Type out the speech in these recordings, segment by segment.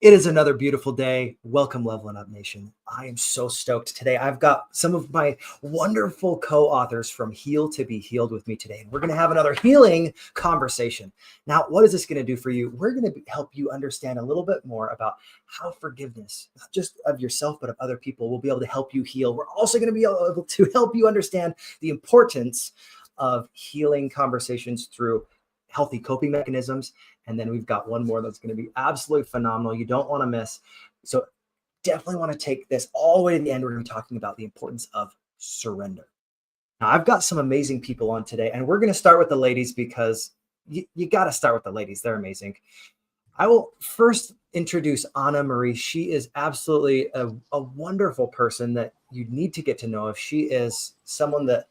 It is another beautiful day. Welcome, Leveling Up Nation. I am so stoked today. I've got some of my wonderful co authors from Heal to Be Healed with me today. And we're going to have another healing conversation. Now, what is this going to do for you? We're going to help you understand a little bit more about how forgiveness, not just of yourself, but of other people, will be able to help you heal. We're also going to be able to help you understand the importance of healing conversations through healthy coping mechanisms. And then we've got one more that's going to be absolutely phenomenal. You don't want to miss. So definitely want to take this all the way to the end. We're going to be talking about the importance of surrender. Now, I've got some amazing people on today, and we're going to start with the ladies because you got to start with the ladies. They're amazing. I will first introduce Anna Marie. She is absolutely a wonderful person that you need to get to know. If she is someone that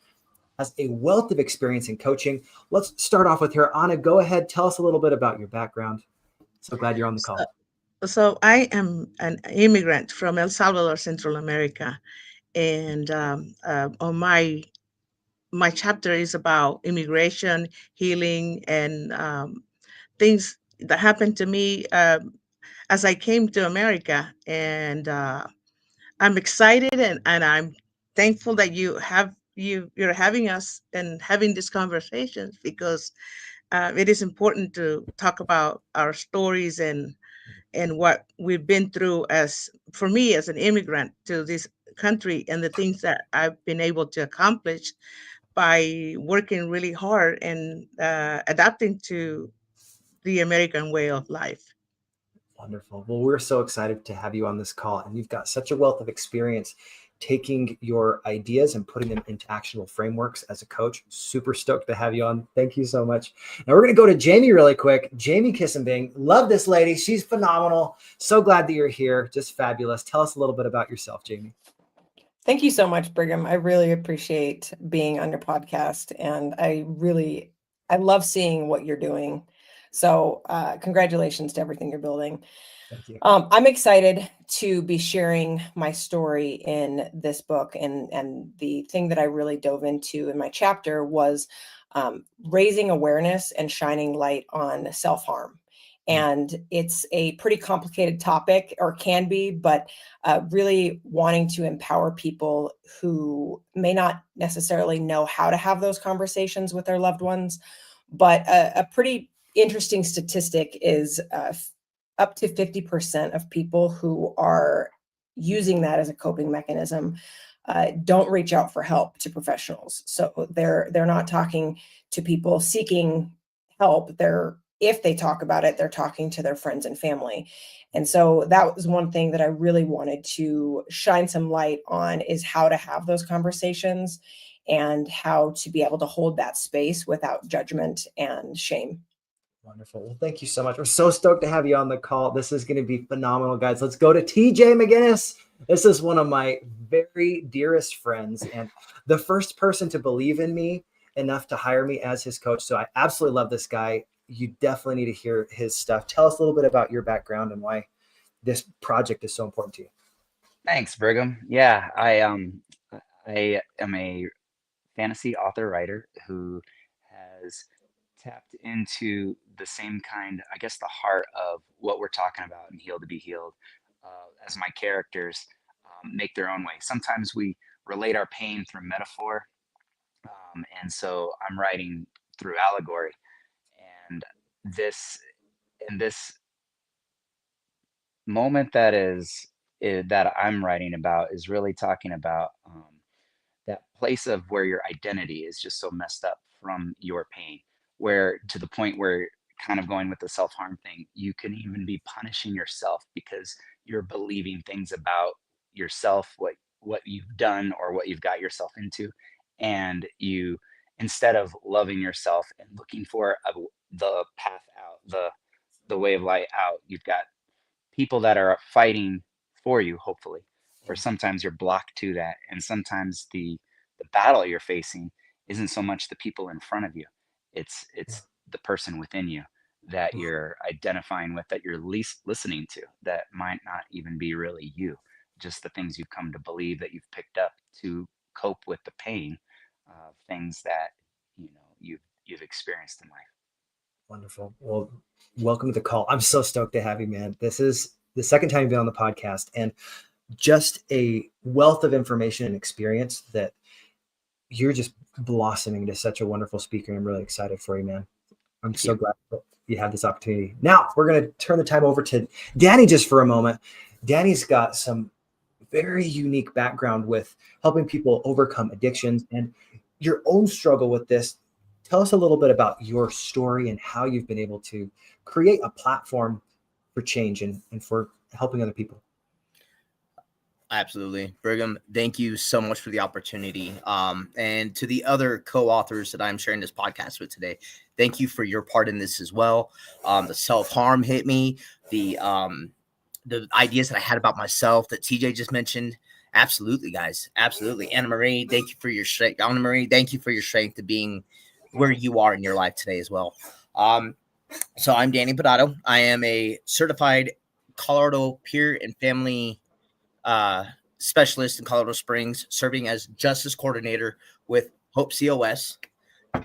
has a wealth of experience in coaching. Let's start off with her. Anna, go ahead. Tell us a little bit about your background. So glad you're on the call. So I am an immigrant from El Salvador, Central America, and on my chapter is about immigration, healing, and things that happened to me as I came to America. And I'm excited, and I'm thankful that you're having us and having these conversations because it is important to talk about our stories and what we've been through as for me as an immigrant to this country and the things that I've been able to accomplish by working really hard and adapting to the American way of life. Wonderful. Well, we're so excited to have you on this call, and you've got such a wealth of experience taking your ideas and putting them into actionable frameworks as a coach. Super stoked to have you on. Thank you so much. Now we're going to go to Jamie really quick. Jamie Kissenbing. Love this lady. She's phenomenal. So glad that you're here. Just fabulous. Tell us a little bit about yourself, Jamie. Thank you so much, Brigham. I really appreciate being on your podcast, and I love seeing what you're doing. So congratulations to everything you're building. Thank you. I'm excited to be sharing my story in this book, and the thing that I really dove into in my chapter was raising awareness and shining light on self-harm. And it's a pretty complicated topic, or can be, but really wanting to empower people who may not necessarily know how to have those conversations with their loved ones. But a pretty interesting statistic is up to 50% of people who are using that as a coping mechanism don't reach out for help to professionals. So they're not talking to people seeking help. If they talk about it, they're talking to their friends and family. And so that was one thing that I really wanted to shine some light on, is how to have those conversations and how to be able to hold that space without judgment and shame. Wonderful. Well, thank you so much. We're so stoked to have you on the call. This is going to be phenomenal, guys. Let's go to TJ McGinnis. This is one of my very dearest friends and the first person to believe in me enough to hire me as his coach. So I absolutely love this guy. You definitely need to hear his stuff. Tell us a little bit about your background and why this project is so important to you. Thanks, Brigham. Yeah, I am a fantasy author writer who has tapped into the same kind, I guess, the heart of what we're talking about in Heal to Be Healed, as my characters make their own way. Sometimes we relate our pain through metaphor, and so I'm writing through allegory. And this in this moment that I'm writing about is really talking about that place of where your identity is just so messed up from your pain, where to the point where, kind of going with the self-harm thing, you can even be punishing yourself because you're believing things about yourself, what you've done or what you've got yourself into, and you, instead of loving yourself and looking for the path out, the way of light out, you've got people that are fighting for you, hopefully. Or sometimes you're blocked to that, and sometimes the battle you're facing isn't so much the people in front of you, it's the person within you that you're identifying with, that you're least listening to, that might not even be really you, just the things you've come to believe that you've picked up to cope with the pain of things that you've experienced in life. Wonderful. Well, welcome to the call. I'm so stoked to have you, man. This is the second time you've been on the podcast, and just a wealth of information and experience that you're just blossoming into such a wonderful speaker. And I'm really excited for you, man. I'm so glad that you had this opportunity. Now we're going to turn the time over to Danny just for a moment. Danny's got some very unique background with helping people overcome addictions and your own struggle with this. Tell us a little bit about your story and how you've been able to create a platform for change and for helping other people. Absolutely. Brigham, thank you so much for the opportunity. And to the other co-authors that I'm sharing this podcast with today, thank you for your part in this as well. The self-harm hit me, the ideas that I had about myself that TJ just mentioned. Absolutely, guys. Absolutely. Anna Marie, thank you for your strength. Anna Marie, thank you for your strength to being where you are in your life today as well. So I'm Danny Podato. I am a certified Colorado peer and family specialist in Colorado Springs, serving as justice coordinator with Hope COS.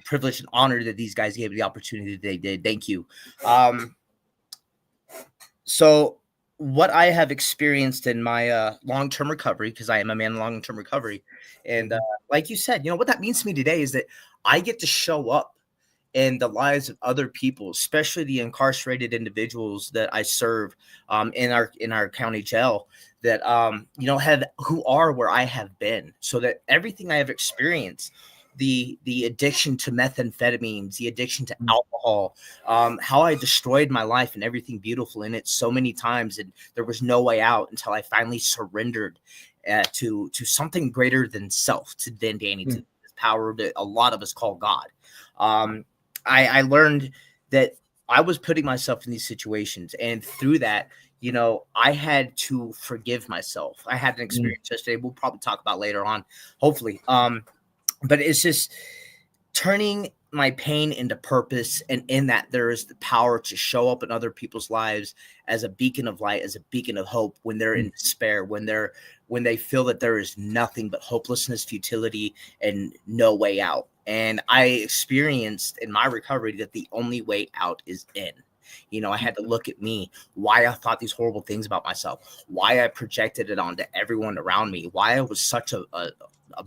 Privileged and honored that these guys gave me the opportunity they did. Thank you. So what I have experienced in my long-term recovery, because I am a man in long-term recovery, and like you said, what that means to me today is that I get to show up in the lives of other people, especially the incarcerated individuals that I serve in our county jail, that who are where I have been, so that everything I have experienced, the addiction to methamphetamines, the addiction to alcohol, how I destroyed my life and everything beautiful in it so many times, and there was no way out until I finally surrendered to something greater than self, to Danny, to this power that a lot of us call God. I learned that I was putting myself in these situations, and through that, I had to forgive myself. I had an experience yesterday we'll probably talk about later on, hopefully. But it's just turning my pain into purpose, and in that there is the power to show up in other people's lives as a beacon of light, as a beacon of hope when they're in despair, when they feel that there is nothing but hopelessness, futility, and no way out. And I experienced in my recovery that the only way out is in. I had to look at me, why I thought these horrible things about myself, why I projected it onto everyone around me, why I was such a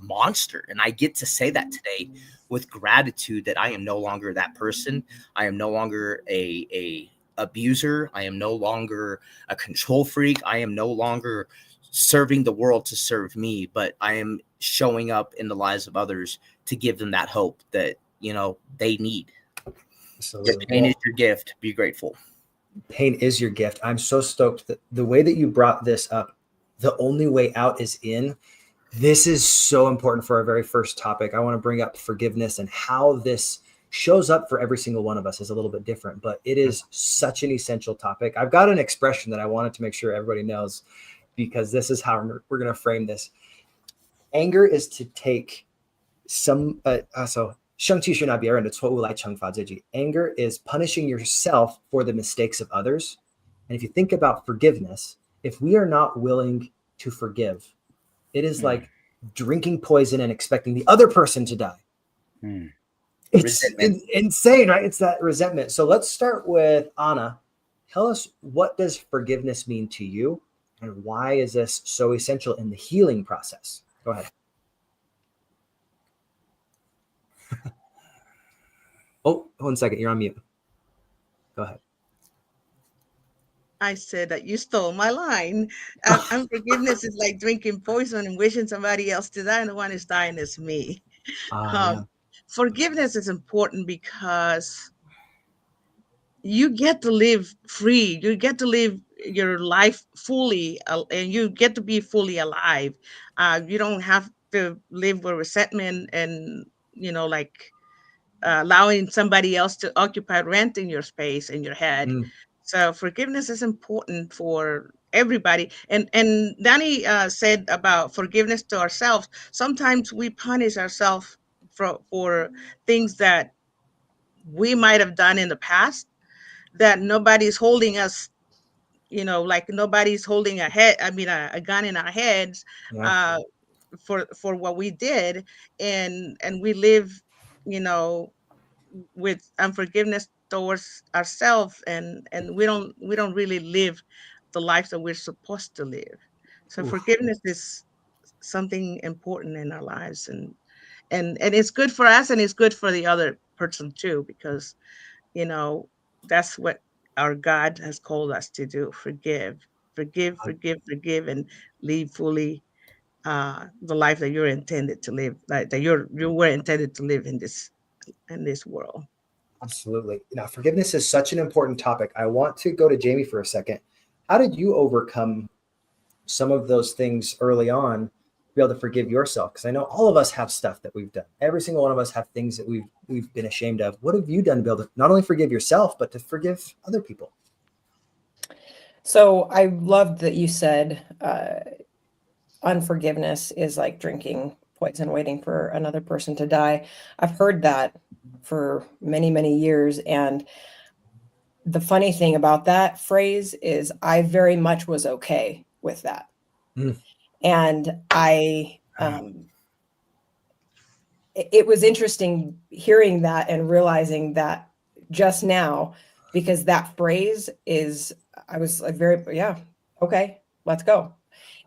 monster. And I get to say that today with gratitude that I am no longer that person. I am no longer a abuser. I am no longer a control freak. I am no longer serving the world to serve me, but I am showing up in the lives of others to give them that hope that, they need. Absolutely. Your pain is your gift. Be grateful. Pain is your gift. I'm so stoked that the way that you brought this up, the only way out is in. This is so important for our very first topic. I want to bring up forgiveness, and how this shows up for every single one of us is a little bit different, but it is such an essential topic. I've got an expression that I wanted to make sure everybody knows, because this is how we're going to frame this. Anger is to take some, anger is punishing yourself for the mistakes of others. And if you think about forgiveness, if we are not willing to forgive, it is like drinking poison and expecting the other person to die. It's insane, right? It's that resentment. So let's start with Anna. Tell us, what does forgiveness mean to you, and why is this so essential in the healing process? Go ahead. Oh, 1 second. You're on mute. Go ahead. I said that you stole my line. Unforgiveness is like drinking poison and wishing somebody else to die, and the one who's dying is me. Forgiveness is important because you get to live free. You get to live your life fully, and you get to be fully alive. You don't have to live with resentment and, allowing somebody else to occupy rent in your space, in your head. So forgiveness is important for everybody. And Danny said about forgiveness to ourselves. Sometimes we punish ourselves for things that we might have done in the past, that nobody's holding us, like nobody's holding a gun in our heads for what we did. And we live, with unforgiveness towards ourselves, and we don't really live the life that we're supposed to live. So Oof. forgiveness is something important in our lives, and it's good for us and it's good for the other person too, because you know that's what our God has called us to do: forgive, and live fully the life that you're intended to live, like that you were intended to live in this world. Absolutely. Now, forgiveness is such an important topic. I want to go to Jamie for a second. How did you overcome some of those things early on to be able to forgive yourself? Because I know all of us have stuff that we've done. Every single one of us have things that we've been ashamed of. What have you done to be able to not only forgive yourself, but to forgive other people? So I loved that you said unforgiveness is like drinking poison, waiting for another person to die. I've heard that for many, many years. And the funny thing about that phrase is I very much was okay with that. Mm. And it was interesting hearing that and realizing that just now, because that phrase is, I was like, yeah, okay, let's go.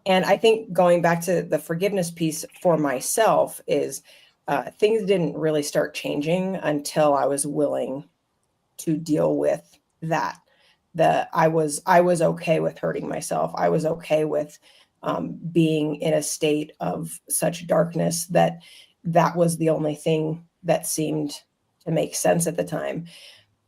And I think going back to the forgiveness piece for myself is things didn't really start changing until I was willing to deal with that. I was okay with hurting myself. I was okay with being in a state of such darkness that was the only thing that seemed to make sense at the time.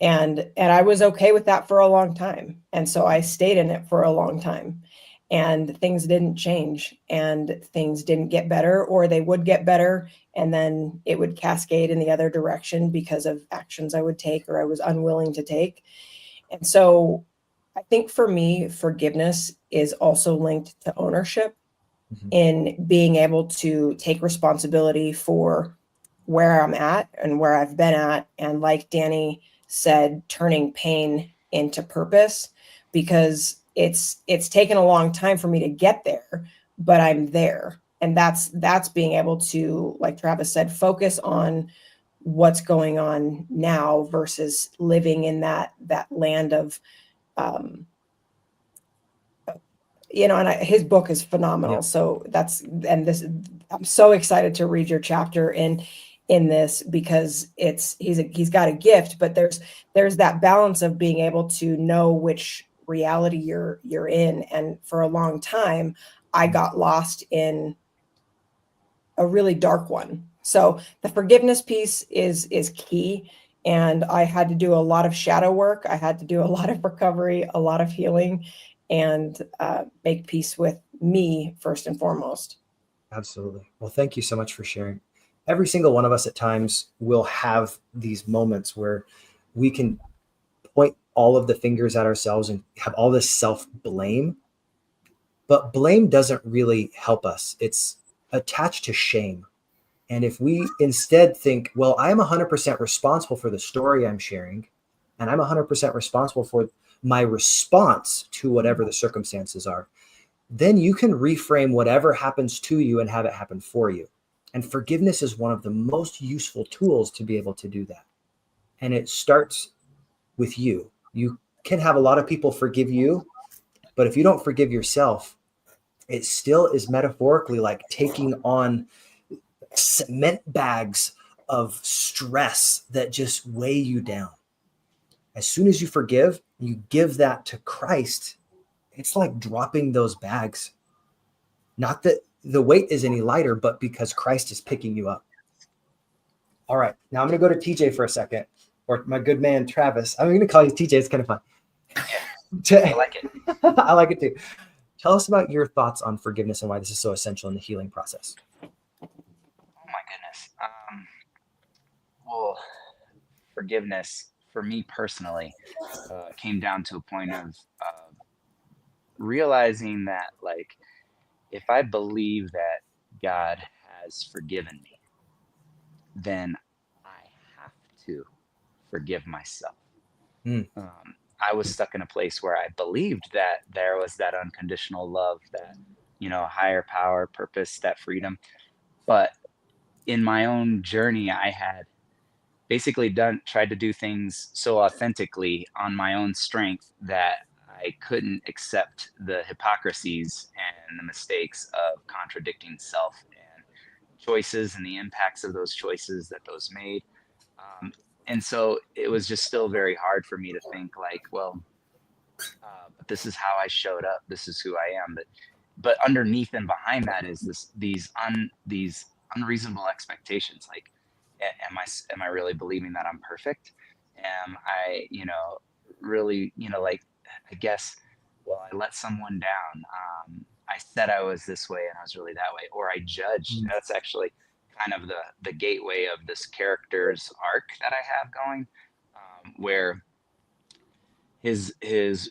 And I was okay with that for a long time. And so I stayed in it for a long time. And things didn't change and things didn't get better, or they would get better and then it would cascade in the other direction because of actions I would take or I was unwilling to take. And so I think for me, forgiveness is also linked to ownership, Mhm. in being able to take responsibility for where I'm at and where I've been at. And like Danny said, turning pain into purpose, because it's taken a long time for me to get there, but I'm there. And that's being able to, like Travis said, focus on what's going on now versus living in that land of um, and his book is phenomenal. Yeah. So I'm so excited to read your chapter in this, because he's got a gift, but there's that balance of being able to know which reality you're in. And for a long time, I got lost in a really dark one. So the forgiveness piece is key. And I had to do a lot of shadow work. I had to do a lot of recovery, a lot of healing, and make peace with me first and foremost. Absolutely. Well, thank you so much for sharing. Every single one of us at times will have these moments where we can point all of the fingers at ourselves and have all this self blame. But blame doesn't really help us. It's attached to shame. And if we instead think, well, I'm 100% responsible for the story I'm sharing, and I'm 100% responsible for my response to whatever the circumstances are, then you can reframe whatever happens to you and have it happen for you. And forgiveness is one of the most useful tools to be able to do that. And it starts with you. You can have a lot of people forgive you, but if you don't forgive yourself, it still is metaphorically like taking on cement bags of stress that just weigh you down. As soon as you forgive, you give that to Christ. It's like dropping those bags. Not that the weight is any lighter, but because Christ is picking you up. All right. Now I'm going to go to TJ for a second, or my good man, Travis. I'm going to call you TJ. It's kind of fun. I like it. I like it too. Tell us about your thoughts on forgiveness and why this is so essential in the healing process. Oh my goodness. Well, forgiveness for me personally came down to a point of realizing that, like, if I believe that God has forgiven me, then I have to forgive myself. Mm. I was stuck in a place where I believed that there was that unconditional love, that, higher power, purpose, that freedom. But in my own journey, I had basically tried to do things so authentically on my own strength that I couldn't accept the hypocrisies and the mistakes of contradicting self and choices and the impacts of those choices that those made. Um, and so it was just still very hard for me to think like, well, but this is how I showed up. This is who I am. But underneath and behind that is these unreasonable expectations. Like, am I really believing that I'm perfect? Am I, really, like, I guess, well, I let someone down. I said I was this way and I was really that way, or I judged. Mm. That's actually kind of the gateway of this character's arc that I have going, where his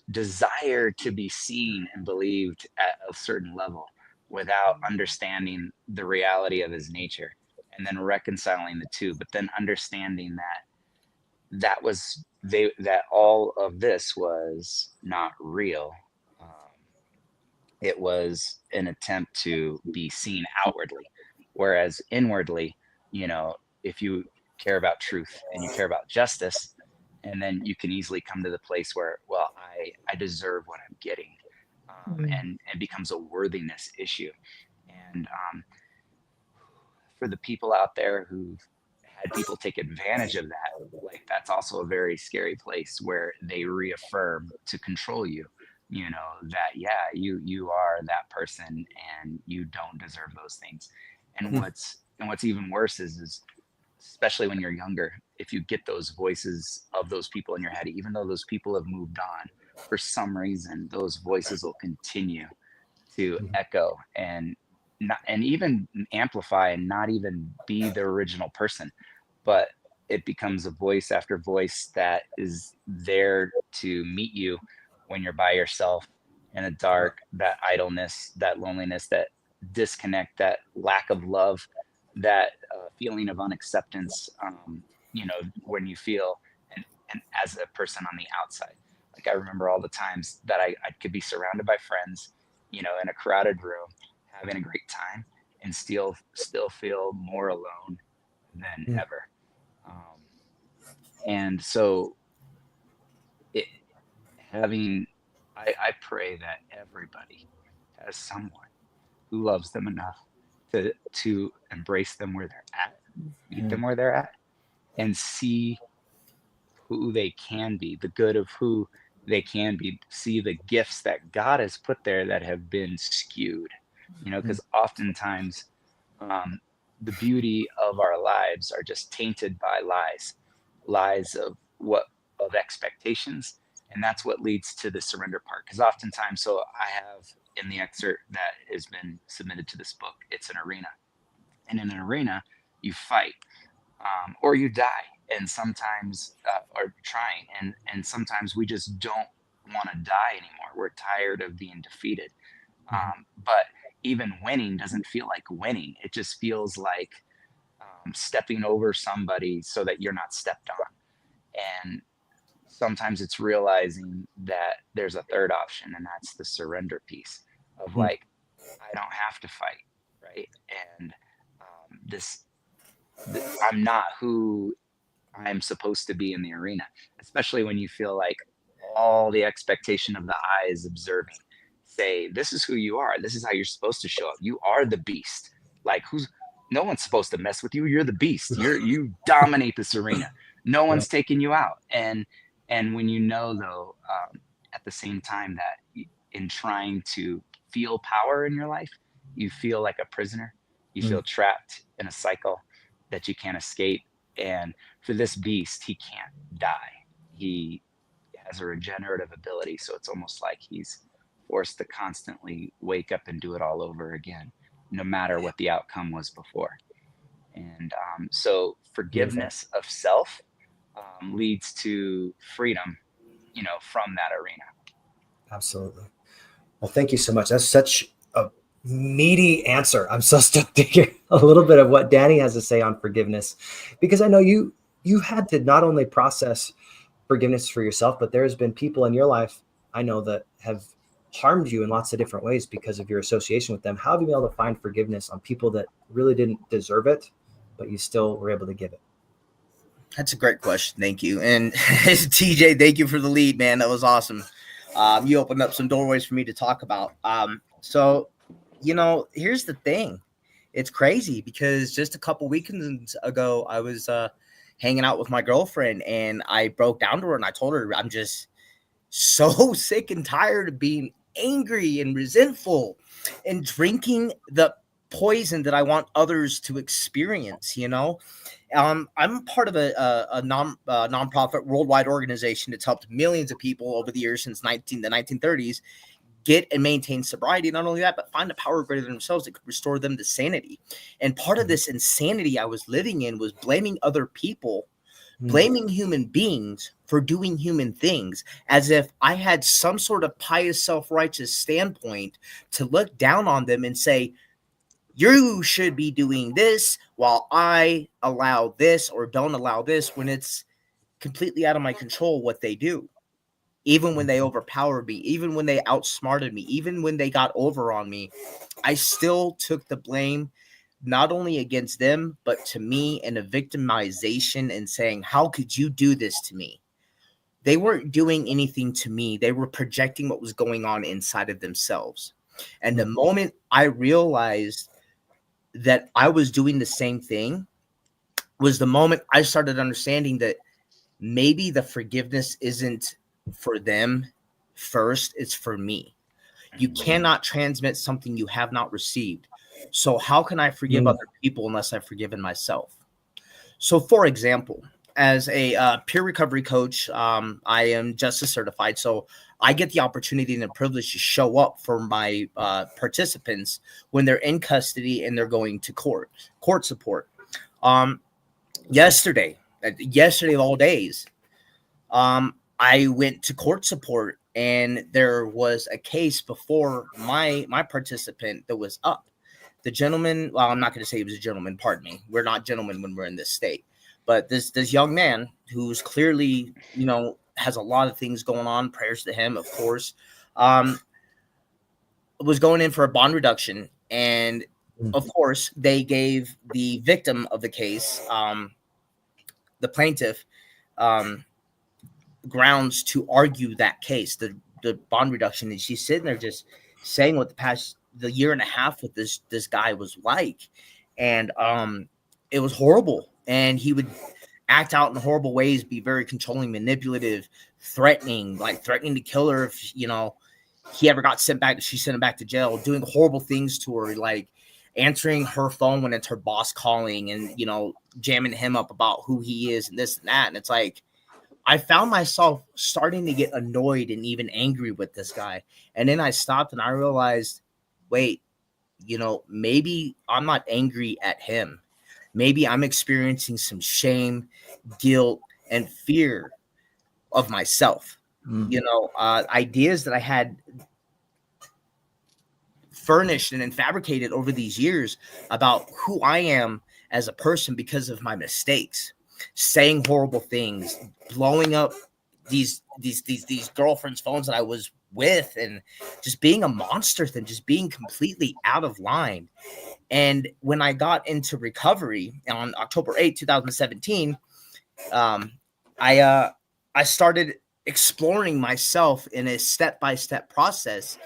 desire to be seen and believed at a certain level without understanding the reality of his nature, and then reconciling the two, but then understanding that all of this was not real. um, it was an attempt to be seen outwardly, whereas inwardly, if you care about truth and you care about justice, and then you can easily come to the place where, well, I deserve what I'm getting, Mm. and it becomes a worthiness issue. And for the people out there who've had people take advantage of that, like, that's also a very scary place where they reaffirm to control you, that, yeah, you are that person and you don't deserve those things. And Hmm. what's even worse is especially when you're younger, if you get those voices of those people in your head, even though those people have moved on, for some reason those voices will continue to Mhm. echo and even amplify and not even be the original person, but it becomes a voice after voice that is there to meet you when you're by yourself in a dark, that idleness, that loneliness, that disconnect, that lack of love, that feeling of unacceptance, when you feel, and as a person on the outside. Like, I remember all the times that I could be surrounded by friends, in a crowded room, having a great time, and still feel more alone than Mm. ever. And so, it having I pray that everybody has someone who loves them enough to embrace them where they're at, meet Mm. them where they're at, and see who they can be, the good of who they can be, see the gifts that God has put there that have been skewed. Mm. Because oftentimes, um, the beauty of our lives are just tainted by lies of expectations, and that's what leads to the surrender part. Because oftentimes, so I have in the excerpt that has been submitted to this book, it's an arena, and in an arena, you fight, or you die, and sometimes, or trying, and sometimes we just don't want to die anymore. We're tired of being defeated. Mhm. But even winning doesn't feel like winning. It just feels like, stepping over somebody so that you're not stepped on. And sometimes it's realizing that there's a third option, and that's the surrender piece of, Mm. like, I don't have to fight, right? And this, I'm not who I'm supposed to be in the arena, especially when you feel like all the expectation of the eye is observing. Say, this is who you are. This is how you're supposed to show up. You are the beast. Like, no one's supposed to mess with you. You're the beast. You dominate this arena. No Yeah. one's taking you out. And when though, at the same time that in trying to feel power in your life, you feel like a prisoner. You Mm. feel trapped in a cycle that you can't escape. And for this beast, he can't die. He has a regenerative ability, so it's almost like he's forced to constantly wake up and do it all over again, no matter what the outcome was before. And so Beautiful. forgiveness of self, leads to freedom, from that arena. Absolutely. Well, thank you so much. That's such a meaty answer. I'm so stoked to hear a little bit of what Danny has to say on forgiveness, because I know you had to not only process forgiveness for yourself, but there's been people in your life I know that have harmed you in lots of different ways because of your association with them. How have you been able to find forgiveness on people that really didn't deserve it, but you still were able to give it? That's a great question. Thank you. And TJ, thank you for the lead, man. That was awesome. You opened up some doorways for me to talk about. So, here's the thing. It's crazy because just a couple weekends ago, I was hanging out with my girlfriend and I broke down to her and I told her I'm just so sick and tired of being angry and resentful and drinking the poison that I want others to experience. I'm part of a nonprofit worldwide organization that's helped millions of people over the years since the 1930s get and maintain sobriety. Not only that, but find a power greater than themselves that could restore them to sanity. And part of this insanity I was living in was blaming other people, blaming human beings for doing human things, as if I had some sort of pious, self-righteous standpoint to look down on them and say, you should be doing this while I allow this or don't allow this, when it's completely out of my control what they do. Even when they overpowered me, even when they outsmarted me, even when they got over on me, I still took the blame, not only against them, but to me, and a victimization and saying, how could you do this to me? They weren't doing anything to me. They were projecting what was going on inside of themselves. And the moment I realized that I was doing the same thing was the moment I started understanding that maybe the forgiveness isn't for them first, it's for me. You cannot transmit something you have not received. So how can I forgive other people unless I've forgiven myself? So for example, as a peer recovery coach, I am justice certified. So I get the opportunity and the privilege to show up for my participants when they're in custody and they're going to court support. Yesterday of all days, I went to court support, and there was a case before my participant that was up. The gentleman, well, I'm not going to say he was a gentleman, pardon me. We're not gentlemen when we're in this state. But this young man who's clearly, has a lot of things going on, prayers to him, of course, was going in for a bond reduction. And of course, they gave the victim of the case, the plaintiff, grounds to argue that case, the bond reduction. And she's sitting there just saying what the year and a half with this guy was like. And it was horrible. And he would act out in horrible ways, be very controlling, manipulative, threatening to kill her if, he ever got sent back. She sent him back to jail, doing horrible things to her, like answering her phone when it's her boss calling and, jamming him up about who he is and this and that. And it's like, I found myself starting to get annoyed and even angry with this guy. And then I stopped and I realized, wait, maybe I'm not angry at him. Maybe I'm experiencing some shame, guilt, and fear of myself. Ideas that I had furnished and fabricated over these years about who I am as a person because of my mistakes, saying horrible things, blowing up these girlfriends' phones that I was with, and just being a monster thing, just being completely out of line. And when I got into recovery on October 8, 2017, I started exploring myself in a step-by-step process.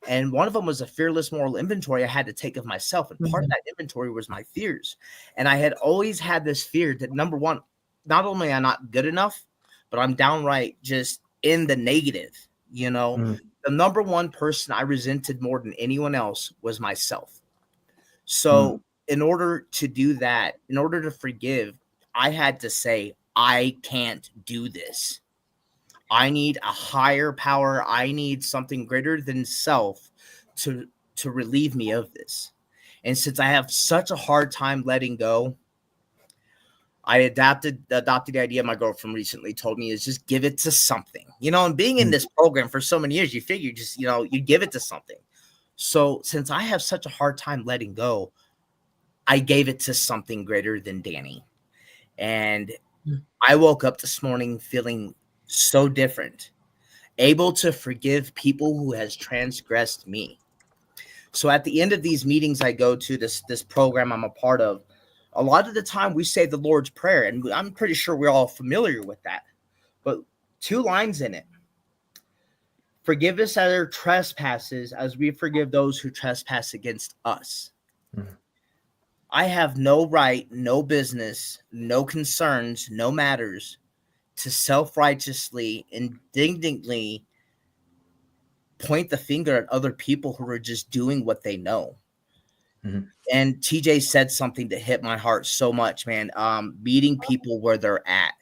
And one of them was a fearless moral inventory I had to take of myself. And part of that inventory was my fears. And I had always had this fear that, number one, not only am I not good enough, but I'm downright just in the negative. The number one person I resented more than anyone else was myself. So in order to do that, in order to forgive, I had to say, I can't do this. I need a higher power. I need something greater than self to relieve me of this. And since I have such a hard time letting go, I adopted the idea my girlfriend recently told me is just give it to something. And being in this program for so many years, you figure just, you give it to something. So since I have such a hard time letting go, I gave it to something greater than Danny. And I woke up this morning feeling so different, able to forgive people who has transgressed me. So at the end of these meetings I go to, this program I'm a part of, a lot of the time we say the Lord's Prayer, and I'm pretty sure we're all familiar with that. But 2 lines in it. Forgive us our trespasses as we forgive those who trespass against us. Mhm. I have no right, no business, no concerns, no matters to self-righteously, indignantly point the finger at other people who are just doing what they know. Mhm. And TJ said something that hit my heart so much, man. Meeting people where they're at.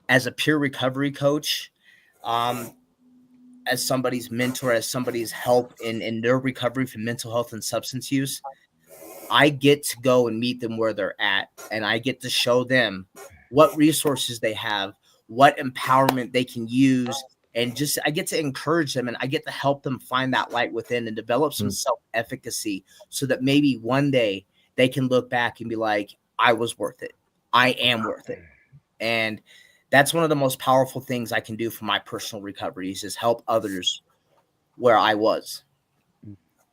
As a peer recovery coach, as somebody's mentor, as somebody's help in their recovery from mental health and substance use, I get to go and meet them where they're at, and I get to show them what resources they have, what empowerment they can use, and just I get to encourage them, and I get to help them find that light within and develop some self-efficacy so that maybe one day they can look back and be like, I was worth it. I am worth it. And that's one of the most powerful things I can do for my personal recoveries is help others where I was.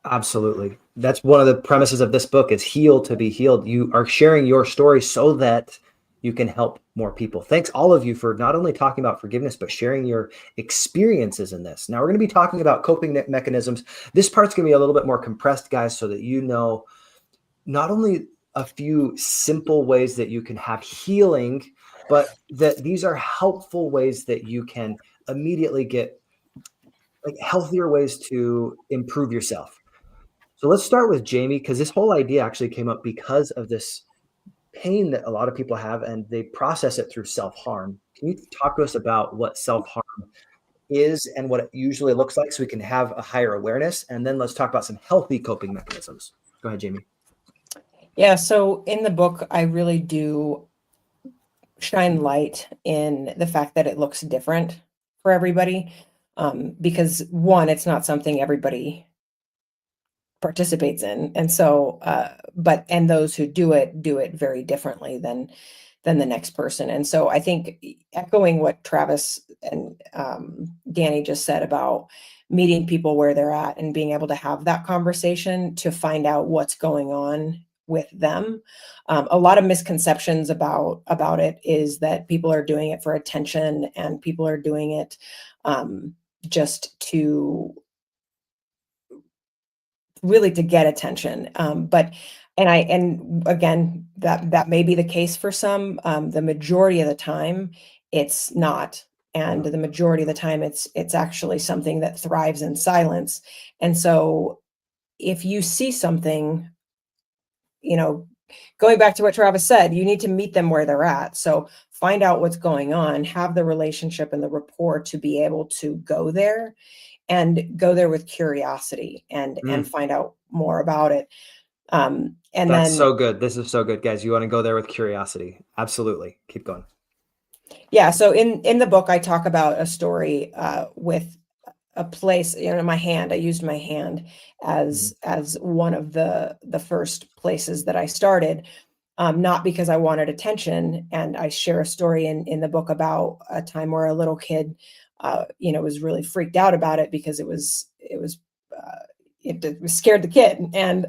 Absolutely. That's one of the premises of this book is heal to be healed. You are sharing your story so that you can help more people. Thanks all of you for not only talking about forgiveness, but sharing your experiences in this. Now we're going to be talking about coping mechanisms. This part's going to be a little bit more compressed, guys, so that you know not only a few simple ways that you can have healing, but that these are helpful ways that you can immediately get like healthier ways to improve yourself. So let's start with Jamie, because this whole idea actually came up because of this pain that a lot of people have, and they process it through self-harm. Can you talk to us about what self-harm is and what it usually looks like so we can have a higher awareness? And then let's talk about some healthy coping mechanisms. Go ahead, Jamie. Yeah, so in the book, I really do shine light in the fact that it looks different for everybody. Because one, it's not something everybody participates in. And so, and those who do it very differently than the next person. And so I think echoing what Travis and Danny just said about meeting people where they're at and being able to have that conversation to find out what's going on with them. A lot of misconceptions about it is that people are doing it for attention and people are doing it just to really to get attention. And again, that may be the case for some. The majority of the time, it's not. And the majority of the time, it's actually something that thrives in silence. And so if you see something, going back to what Travis said, you need to meet them where they're at. So find out what's going on, have the relationship and the rapport to be able to go there and go there with curiosity and find out more about it. And that's then so good. This is so good, guys. You want to go there with curiosity. Absolutely. Keep going. Yeah. So in the book, I talk about a story with a place, my hand. I used my hand as one of the first places that I started, not because I wanted attention. And I share a story in the book about a time where a little kid, was really freaked out about it because it scared the kid. And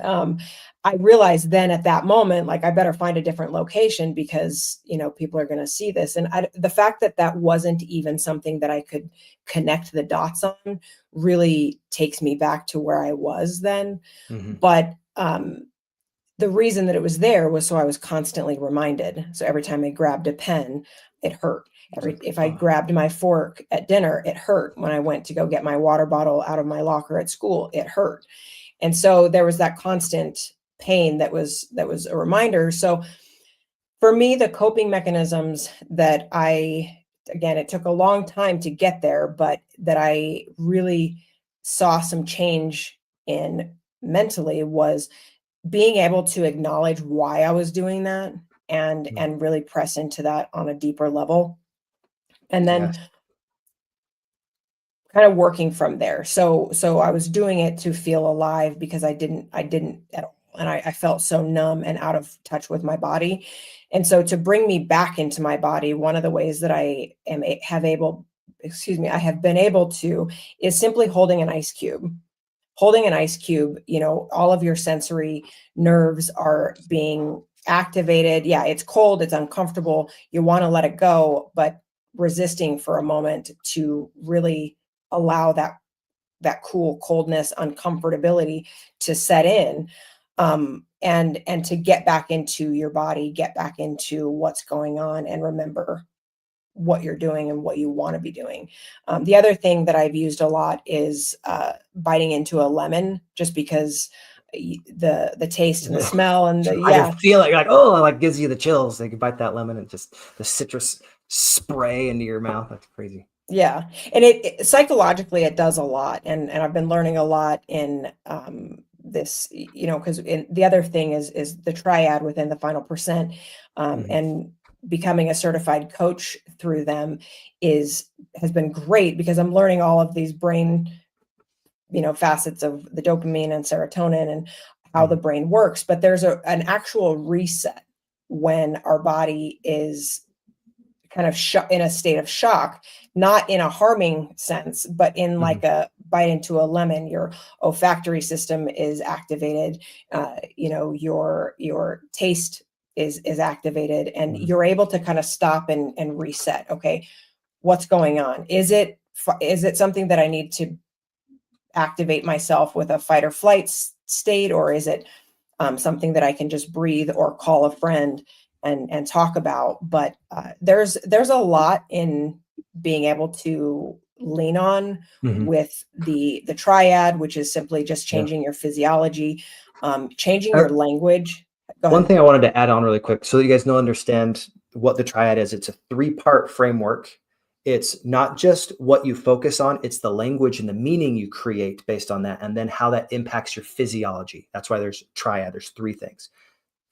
I realized then at that moment, like, I better find a different location because, people are going to see this. And the fact that wasn't even something that I could connect the dots on really takes me back to where I was then. But the reason that it was there was so I was constantly reminded. So every time I grabbed a pen, it hurt. If I grabbed my fork at dinner, it hurt. When I went to go get my water bottle out of my locker at school, it hurt. And so there was that constant pain that was a reminder. So for me, the coping mechanisms that again, it took a long time to get there, but that I really saw some change in mentally was being able to acknowledge why I was doing that and really press into that on a deeper level. And then kind of working from there. So I was doing it to feel alive because I didn't at all. And I felt so numb and out of touch with my body. And so to bring me back into my body, one of the ways that I have been able to is simply holding an ice cube. Holding an ice cube, all of your sensory nerves are being activated. Yeah, it's cold, it's uncomfortable. You want to let it go, but resisting for a moment to really allow that cool coldness, uncomfortability to set in, and to get back into your body, get back into what's going on, and remember what you're doing and what you want to be doing. The other thing that I've used a lot is biting into a lemon, just because the taste and the smell and the, I can feel it. You're like, oh, it like gives you the chills. Like you bite that lemon and just the citrus spray into your mouth. That's crazy. Yeah. And it psychologically, it does a lot. And I've been learning a lot in this, because the other thing is the triad within the Final Percent, and becoming a certified coach through them has been great, because I'm learning all of these brain, facets of the dopamine and serotonin and how the brain works. But there's an actual reset when our body is kind of in a state of shock, not in a harming sense, but in like a bite into a lemon. Your olfactory system is activated. Your taste is activated, and you're able to kind of stop and reset. Okay, what's going on? Is it something that I need to activate myself with a fight or flight state, or is it something that I can just breathe or call a friend and talk about? But there's a lot in being able to lean on with the triad, which is simply just changing your physiology, changing your language. One thing I wanted to add on really quick, so that you guys understand what the triad is. It's a 3-part framework. It's not just what you focus on, it's the language and the meaning you create based on that, and then how that impacts your physiology. That's why there's triad. There's 3 things: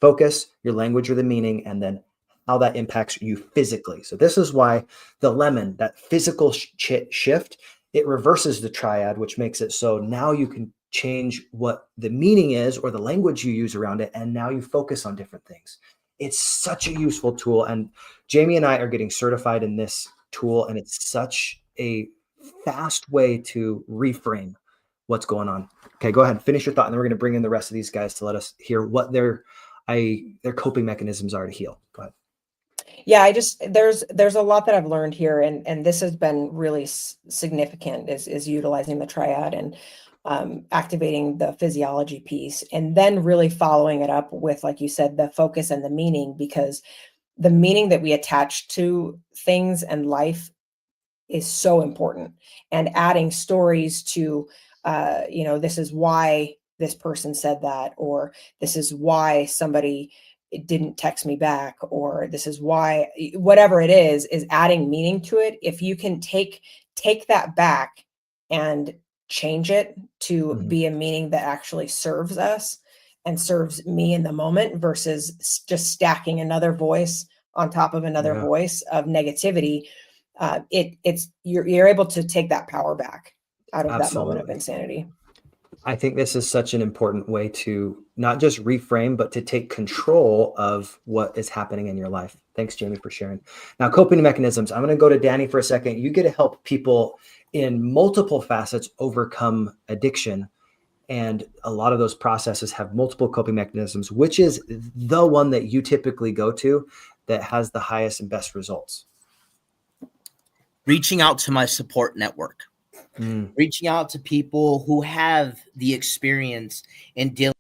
focus, your language or the meaning, and then how that impacts you physically. So this is why the lemon, that physical shift, it reverses the triad, which makes it so now you can change what the meaning is or the language you use around it, and now you focus on different things. It's such a useful tool, and Jamie and I are getting certified in this tool, and it's such a fast way to reframe what's going on. Okay, go ahead, finish your thought, and then we're going to bring in the rest of these guys to let us hear what their coping mechanisms are to heal. Go ahead. Yeah, there's a lot that I've learned here, and this has been really significant, is utilizing the triad and activating the physiology piece, and then really following it up with, like you said, the focus and the meaning, because the meaning that we attach to things and life is so important. And adding stories to, this is why this person said that, or this is why somebody didn't text me back, or this is why, whatever it is adding meaning to it. If you can take that back and change it to be a meaning that actually serves us and serves me in the moment, versus just stacking another voice on top of another voice of negativity, you're able to take that power back out of that moment of insanity. I think this is such an important way to not just reframe, but to take control of what is happening in your life. Thanks, Jamie, for sharing. Now, coping mechanisms. I'm going to go to Danny for a second. You get to help people in multiple facets overcome addiction. And a lot of those processes have multiple coping mechanisms. Which is the one that you typically go to that has the highest and best results? Reaching out to my support network. Reaching out to people who have the experience in dealing.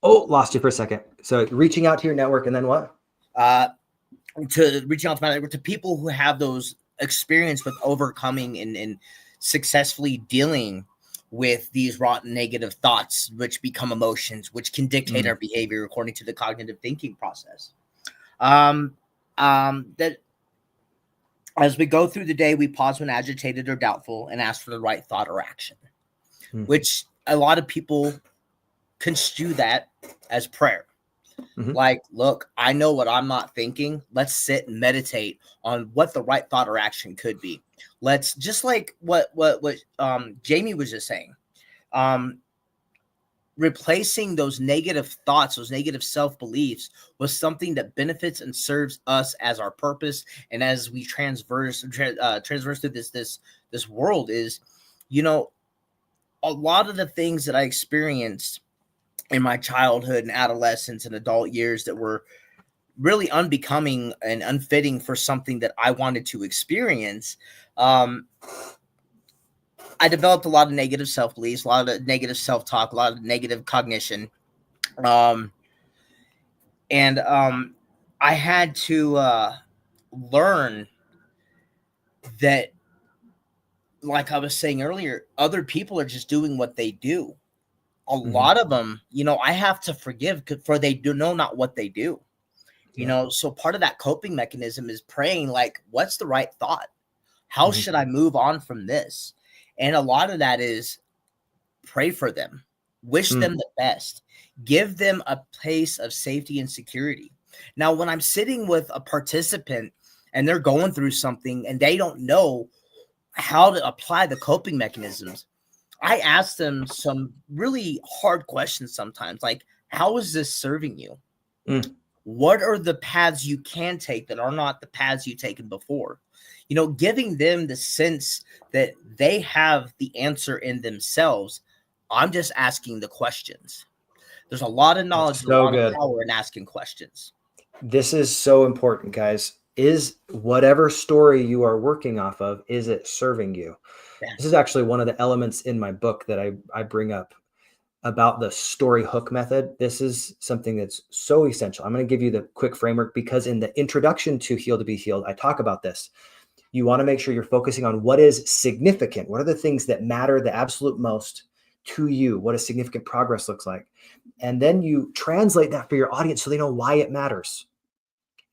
Oh, lost you for a second. So reaching out to your network, and then what? To reaching out to my network, to people who have those experience with overcoming and successfully dealing with these rotten negative thoughts, which become emotions, which can dictate our behavior according to the cognitive thinking process. That as we go through the day, we pause when agitated or doubtful and ask for the right thought or action, which a lot of people construe that as prayer. Like, look, I know what I'm not thinking. Let's sit and meditate on what the right thought or action could be. Let's, just like what Jamie was just saying, replacing those negative thoughts, those negative self-beliefs with something that benefits and serves us as our purpose. And as we transverse through this world, is, a lot of the things that I experienced in my childhood and adolescence and adult years that were really unbecoming and unfitting for something that I wanted to experience, I developed a lot of negative self beliefs, a lot of negative self talk, a lot of negative cognition, and I had to learn that, like I was saying earlier, other people are just doing what they do. A lot of them, I have to forgive, for they do know not what they do. So part of that coping mechanism is praying, like, what's the right thought? How should I move on from this? And a lot of that is pray for them, wish them the best, give them a place of safety and security. Now, when I'm sitting with a participant and they're going through something and they don't know how to apply the coping mechanisms, I ask them some really hard questions sometimes, like, how is this serving you? What are the paths you can take that are not the paths you've taken before? Giving them the sense that they have the answer in themselves. I'm just asking the questions. There's a lot of knowledge, and a lot of power in asking questions. This is so important, guys. Is whatever story you are working off of, is it serving you? Yeah. This is actually one of the elements in my book that I bring up about the story hook method. This is something that's so essential. I'm going to give you the quick framework because in the introduction to Heal to Be Healed, I talk about this. You want to make sure you're focusing on what is significant. What are the things that matter the absolute most to you? What does significant progress looks like? And then you translate that for your audience so they know why it matters.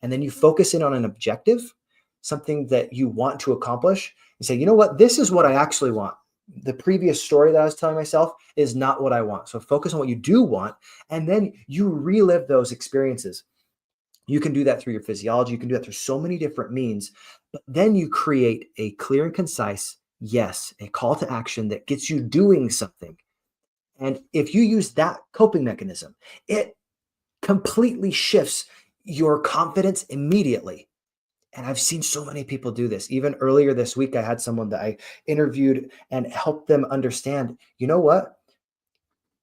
And then you focus in on an objective, something that you want to accomplish, and say, you know what, this is what I actually want. The previous story that I was telling myself is not what I want. So focus on what you do want, and then you relive those experiences. You can do that through your physiology. You can do that through so many different means, but then you create a clear and concise yes, a call to action that gets you doing something. And if you use that coping mechanism, it completely shifts your confidence immediately. And I've seen so many people do this. Even earlier this week, I had someone that I interviewed and helped them understand, you know what?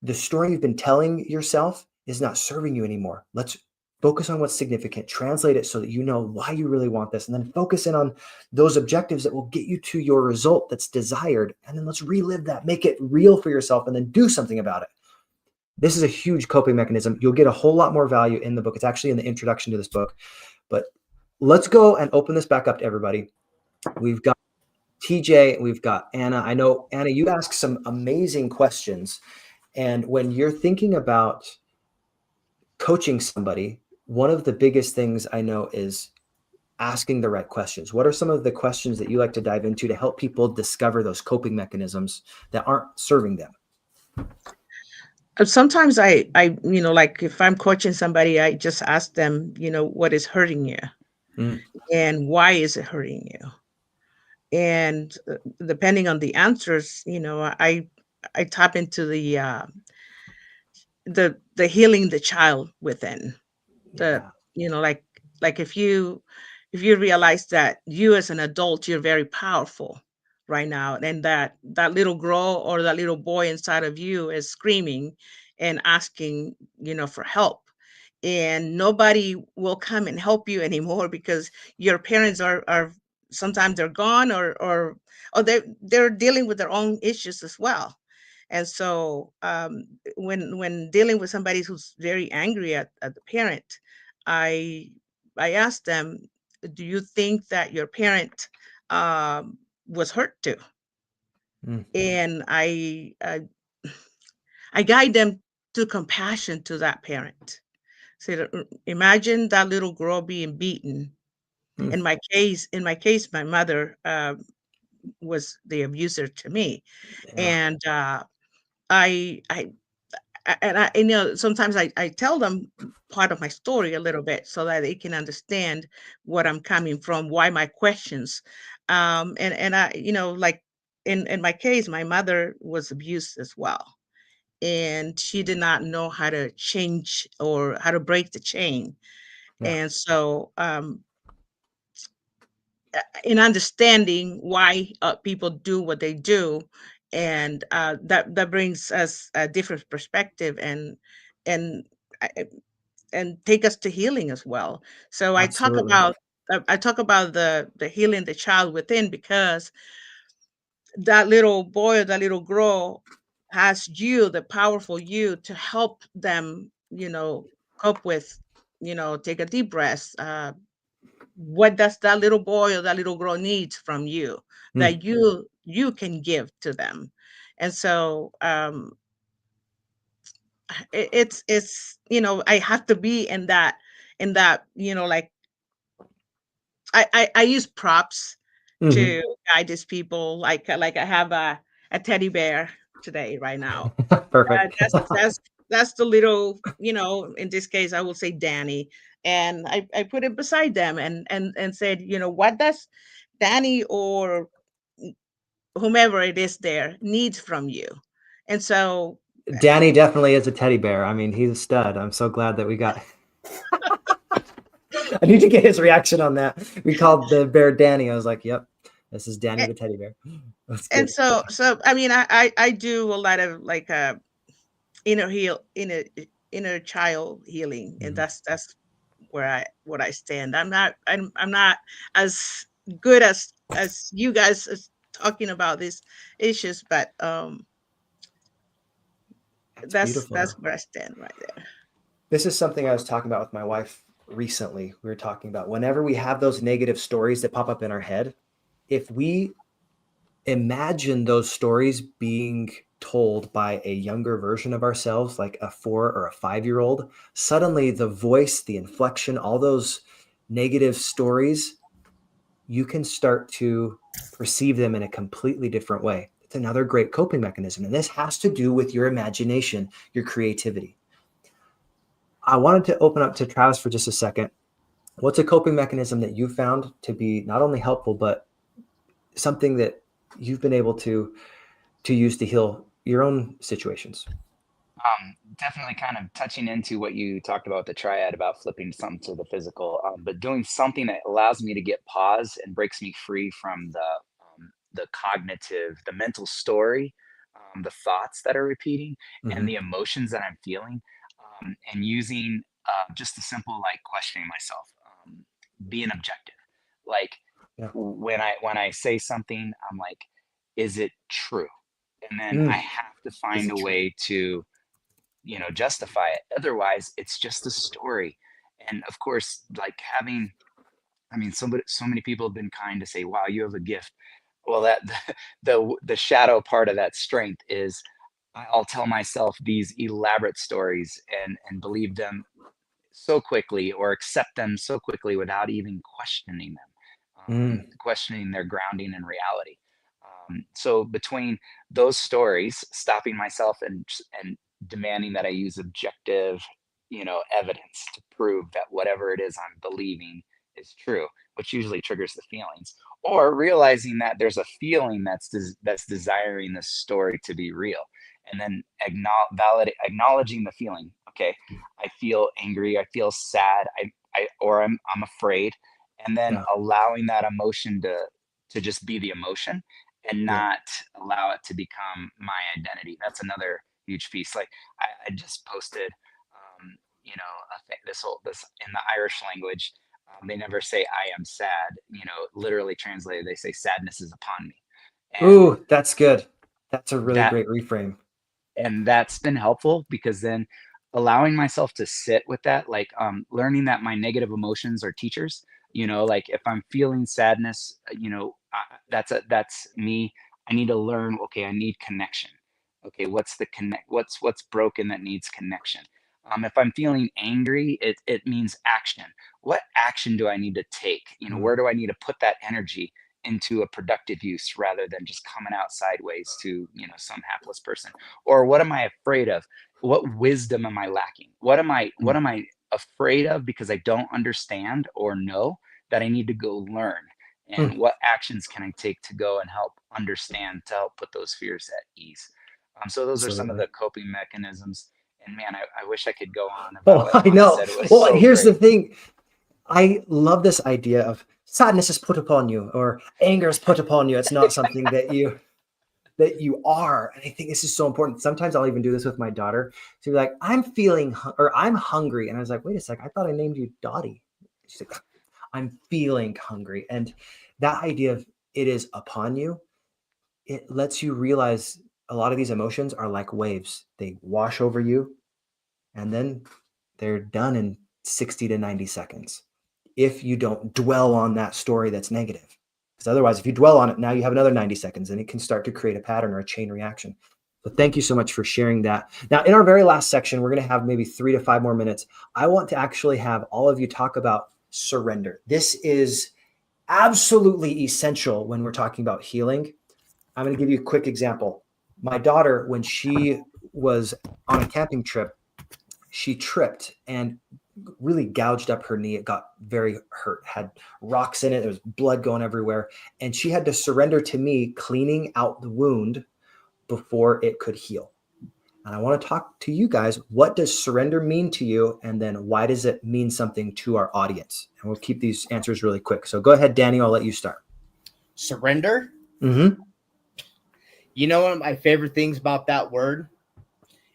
The story you've been telling yourself is not serving you anymore. Let's focus on what's significant, translate it so that you know why you really want this, and then focus in on those objectives that will get you to your result that's desired. And then let's relive that, make it real for yourself, and then do something about it. This is a huge coping mechanism. You'll get a whole lot more value in the book. It's actually in the introduction to this book. But let's go and open this back up to everybody. We've got TJ, we've got Anna. I know, Anna, you asked some amazing questions. And when you're thinking about coaching somebody, one of the biggest things I know is asking the right questions. What are some of the questions that you like to dive into to help people discover those coping mechanisms that aren't serving them? Sometimes I, like if I'm coaching somebody, I just ask them, what is hurting you and why is it hurting you? And depending on the answers, I tap into the healing the child within. Like if you realize that you as an adult, you're very powerful right now, and that little girl or that little boy inside of you is screaming and asking, for help, and nobody will come and help you anymore because your parents are sometimes they're gone or they're dealing with their own issues as well. And so when dealing with somebody who's very angry at the parent, I ask them, do you think that your parent was hurt too? And I guide them to compassion to that parent. So imagine that little girl being beaten. In my case, my mother was the abuser to me, and I sometimes I tell them part of my story a little bit so that they can understand what I'm coming from, why my questions, and I like in my case, my mother was abused as well, and she did not know how to change or how to break the chain, and so in understanding why people do what they do, and that brings us a different perspective and I- and take us to healing as well. So Absolutely. I talk about the healing the child within, because that little boy or that little girl has you, the powerful you, to help them, cope with, take a deep breath. What does that little boy or that little girl need from you Mm. that you can give to them? And so it's I have to be in that like I use props Mhm. to guide these people, like I have a teddy bear today right now. Perfect. That's the little, in this case I will say Danny, and I put it beside them and said, what does Danny or whomever it is there needs from you? And so Danny definitely is a teddy bear. I mean, he's a stud. I'm so glad that we got. I need to get his reaction on that. We called the bear Danny. I was like, "Yep, this is Danny the teddy bear." That's and good. so I mean I do a lot of like inner child healing, and Mhm. that's where I stand. I'm not as good as you guys as talking about these issues, but That's beautiful, that's though. where I stand right there. This is something I was talking about with my wife recently. We were talking about whenever we have those negative stories that pop up in our head, if we imagine those stories being told by a younger version of ourselves, like a 4 or a 5-year-old, suddenly the voice, the inflection, all those negative stories, you can start to perceive them in a completely different way. It's another great coping mechanism. And this has to do with your imagination, your creativity. I wanted to open up to Travis for just a second. What's a coping mechanism that you found to be not only helpful, but something that you've been able to use to heal your own situations? Definitely kind of touching into what you talked about the triad about flipping something to the physical, but doing something that allows me to get pause and breaks me free from the cognitive, the mental story, the thoughts that are repeating, and Mhm. the emotions that I'm feeling, and using just a simple like questioning myself, being objective, like Yeah. when I say something, I'm like, is it true? And then I Mm. have to Is find it a true? way to justify it. Otherwise, it's just a story. And of course, like having, I mean, so many people have been kind to say, "Wow, you have a gift." Well, that the shadow part of that strength is I'll tell myself these elaborate stories and believe them so quickly or accept them so quickly without even questioning them, Mm. questioning their grounding in reality. So between those stories, stopping myself and demanding that I use objective, evidence to prove that whatever it is I'm believing is true, which usually triggers the feelings, or realizing that there's a feeling that's desiring this story to be real, and then acknowledging the feeling. Okay, I feel angry, I feel sad, or I'm afraid, and then Yeah. allowing that emotion to just be the emotion and Yeah. not allow it to become my identity. That's another huge piece. Like I just posted, this in the Irish language. They never say "I am sad." Literally translated, they say "sadness is upon me," and Ooh, that's good. That's a really that great reframe. that's been helpful because then allowing myself to sit with that, like learning that my negative emotions are teachers. Like if I'm feeling sadness, that's me. I need to learn, okay, I need connection. Okay, what's the connect what's broken that needs connection? If I'm feeling angry, it means action. What action do I need to take? Mm. Where do I need to put that energy into a productive use rather than just coming out sideways to some hapless person? Or what am I afraid of? What wisdom am I lacking? What Mm. am I afraid of because I don't understand or know that I need to go learn? Mm. And what actions can I take to go and help understand to help put those fears at ease? So those are some of Absolutely. the coping mechanisms. And man, I wish I could go on about Oh, what I Lana know. said. It was Well, and so here's the great. thing. I love this idea of sadness is put upon you or anger is put upon you. It's not something that you are. And I think this is so important. Sometimes I'll even do this with my daughter. She'll be like, I'm feeling or I'm hungry. And I was like, wait a sec, I thought I named you Dottie. She's like, I'm feeling hungry. And that idea of it is upon you, it lets you realize a lot of these emotions are like waves. They wash over you and then they're done in 60 to 90 seconds if you don't dwell on that story that's negative. Because otherwise, if you dwell on it, now you have another 90 seconds and it can start to create a pattern or a chain reaction. So thank you so much for sharing that. Now, in our very last section, we're going to have maybe 3 to 5 more minutes. I want to actually have all of you talk about surrender. This is absolutely essential when we're talking about healing. I'm going to give you a quick example. My daughter, when she was on a camping trip, she tripped and really gouged up her knee. It got very hurt, had rocks in it. There was blood going everywhere. And she had to surrender to me cleaning out the wound before it could heal. And I want to talk to you guys. What does surrender mean to you? And then why does it mean something to our audience? And we'll keep these answers really quick. So go ahead, Danny. I'll let you start. Surrender. Mm-hmm. You know, one of my favorite things about that word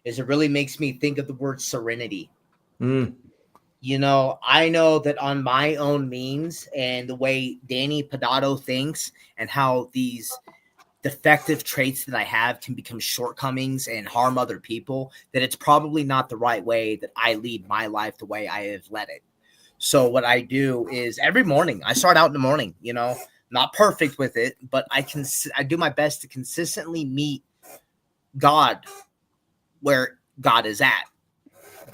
is it really makes me think of the word serenity. Mm. You know, I know that on my own means and the way Danny Padotto thinks and how these defective traits that I have can become shortcomings and harm other people, that it's probably not the right way that I lead my life the way I have led it. So what I do is every morning, I start out in the morning, you know, not perfect with it, but I do my best to consistently meet God where God is at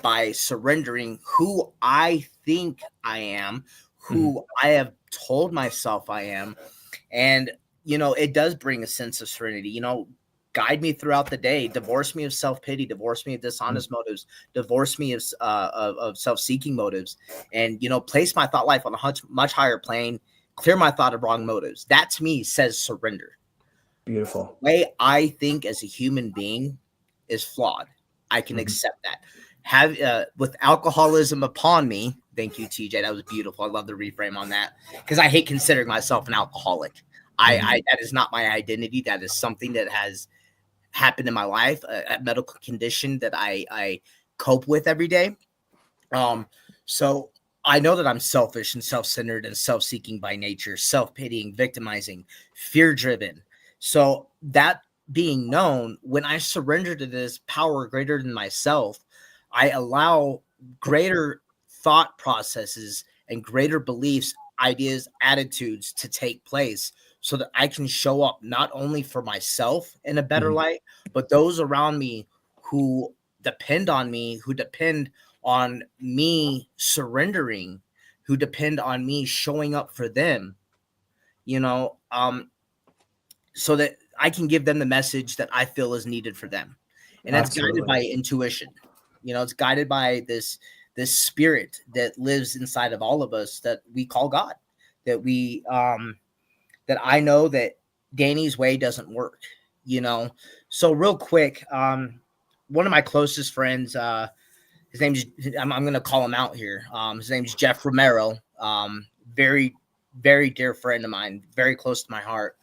by surrendering who I think I am, who I have told myself I am. And, you know, it does bring a sense of serenity. You know, guide me throughout the day, divorce me of self-pity, divorce me of dishonest motives, divorce me of self-seeking motives, and, you know, place my thought life on a much higher plane, clear my thought of wrong motives. That to me says surrender. Beautiful. The way I think as a human being is flawed. I can accept that. With alcoholism upon me, thank you, TJ. That was beautiful. I love the reframe on that because I hate considering myself an alcoholic. I that is not my identity. That is something that has happened in my life, a medical condition that I cope with every day. So I know that I'm selfish and self-centered and self-seeking by nature, self-pitying, victimizing, fear-driven. So that being known, when I surrender to this power greater than myself, I allow greater thought processes and greater beliefs, ideas, attitudes to take place so that I can show up not only for myself in a better light, but those around me who depend on me, who depend on me surrendering, who depend on me showing up for them, you know, so that I can give them the message that I feel is needed for them. And that's guided by intuition. You know, it's guided by this spirit that lives inside of all of us that we call God, that we, that I know that Danny's way doesn't work, you know? So real quick, one of my closest friends, his name's, I'm going to call him out here. His name's Jeff Romero. Very, very dear friend of mine, very close to my heart.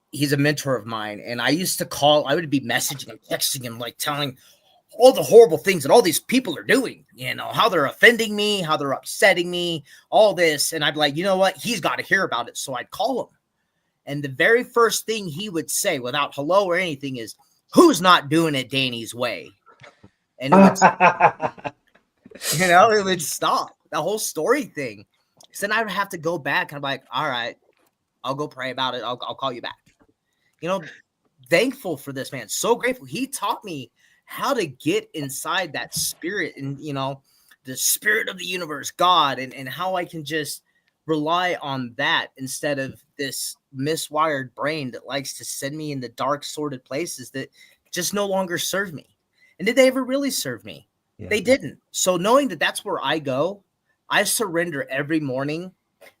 He's a mentor of mine. And I would be messaging him, texting him, like telling all the horrible things that all these people are doing, you know, how they're offending me, how they're upsetting me, all this. And I'd be like, you know what? He's got to hear about it. So I'd call him. And the very first thing he would say without hello or anything is, who's not doing it Danny's way? And it would, you know, it would stop the whole story thing. So then I would have to go back and I'm like, all right, I'll go pray about it. I'll call you back. You know, thankful for this man. So grateful. He taught me how to get inside that spirit and, you know, the spirit of the universe, God, and how I can just rely on that instead of this miswired brain that likes to send me in the dark, sordid places that just no longer serve me. And did they ever really serve me? Yeah. They didn't. So knowing that that's where I go, I surrender every morning,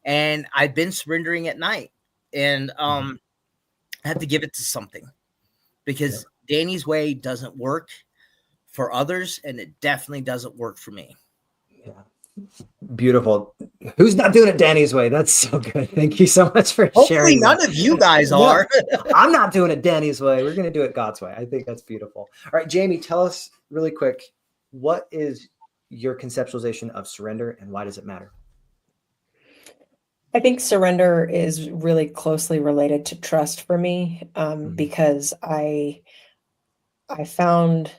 and I've been surrendering at night. And I have to give it to something because Danny's way doesn't work for others, and it definitely doesn't work for me. Yeah. Beautiful. Who's not doing it Danny's way? That's so good. Thank you so much for sharing. Hopefully none of you guys are. I'm not doing it Danny's way. We're going to do it God's way. I think that's beautiful. All right, Jamie, tell us really quick, what is your conceptualization of surrender and why does it matter? I think surrender is really closely related to trust for me, Mhm. because I found